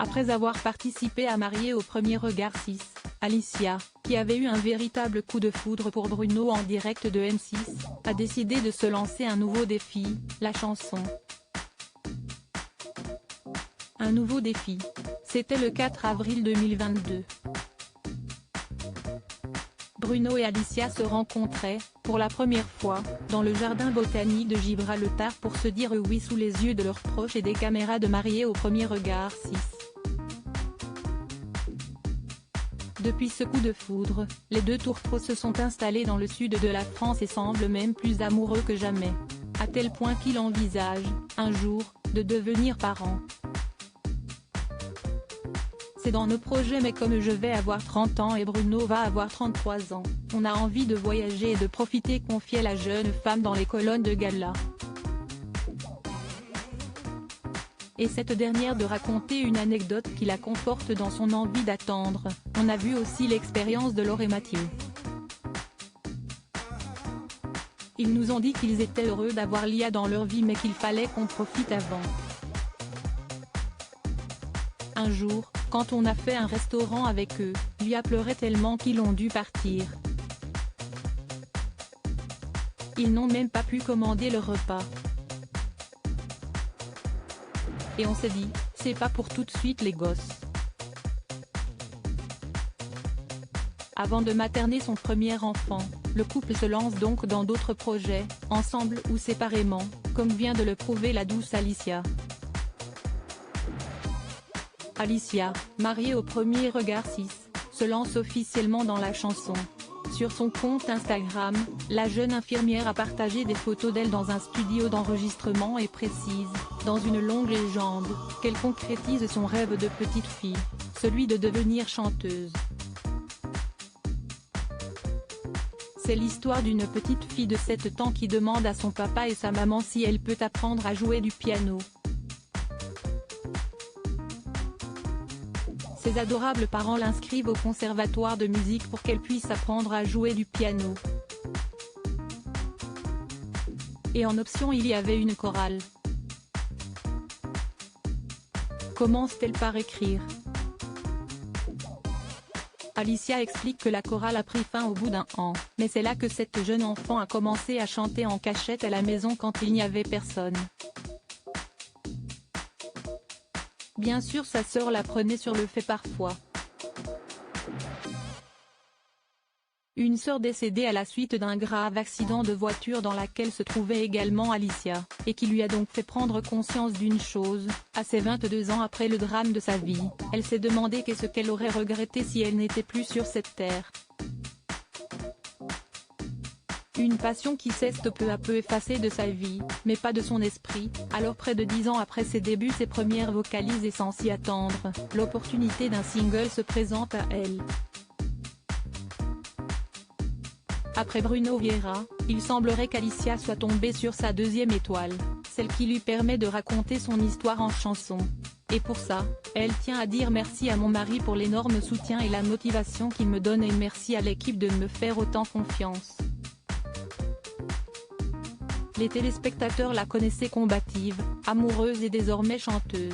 Après avoir participé à Marié au premier regard 6, Alicia, qui avait eu un véritable coup de foudre pour Bruno en direct de M6, a décidé de se lancer un nouveau défi, la chanson. Un nouveau défi. C'était le 4 avril 2022. Bruno et Alicia se rencontraient, pour la première fois, dans le jardin botanique de Gibraltar pour se dire oui sous les yeux de leurs proches et des caméras de Marié au premier regard 6. Depuis ce coup de foudre, les deux tourtereaux se sont installés dans le sud de la France et semblent même plus amoureux que jamais. À tel point qu'ils envisagent, un jour, de devenir parents. C'est dans nos projets mais comme je vais avoir 30 ans et Bruno va avoir 33 ans, on a envie de voyager et de profiter, confiait la jeune femme dans les colonnes de Gala. Et cette dernière de raconter une anecdote qui la conforte dans son envie d'attendre. On a vu aussi l'expérience de Laure et Mathieu. Ils nous ont dit qu'ils étaient heureux d'avoir Lia dans leur vie mais qu'il fallait qu'on profite avant. Un jour, quand on a fait un restaurant avec eux, Lia pleurait tellement qu'ils ont dû partir. Ils n'ont même pas pu commander le repas. Et on s'est dit, c'est pas pour tout de suite les gosses. Avant de materner son premier enfant, le couple se lance donc dans d'autres projets, ensemble ou séparément, comme vient de le prouver la douce Alicia. Alicia, mariée au premier regard 6, se lance officiellement dans la chanson. Sur son compte Instagram, la jeune infirmière a partagé des photos d'elle dans un studio d'enregistrement et précise, dans une longue légende, qu'elle concrétise son rêve de petite fille, celui de devenir chanteuse. C'est l'histoire d'une petite fille de 7 ans qui demande à son papa et sa maman si elle peut apprendre à jouer du piano. Ses adorables parents l'inscrivent au conservatoire de musique pour qu'elle puisse apprendre à jouer du piano. Et en option il y avait une chorale. Commence-t-elle par écrire? Alicia explique que la chorale a pris fin au bout d'un an, mais c'est là que cette jeune enfant a commencé à chanter en cachette à la maison quand il n'y avait personne. Bien sûr sa sœur la prenait sur le fait parfois. Une sœur décédée à la suite d'un grave accident de voiture dans laquelle se trouvait également Alicia, et qui lui a donc fait prendre conscience d'une chose, à ses 22 ans après le drame de sa vie, elle s'est demandé qu'est-ce qu'elle aurait regretté si elle n'était plus sur cette terre. Une passion qui s'est peu à peu effacée de sa vie, mais pas de son esprit. Alors près de 10 ans après ses débuts, ses premières vocalises et sans s'y attendre, l'opportunité d'un single se présente à elle. Après Bruno Vieira, il semblerait qu'Alicia soit tombée sur sa deuxième étoile, celle qui lui permet de raconter son histoire en chanson. Et pour ça, elle tient à dire merci à mon mari pour l'énorme soutien et la motivation qu'il me donne et merci à l'équipe de me faire autant confiance. Les téléspectateurs la connaissaient combative, amoureuse et désormais chanteuse.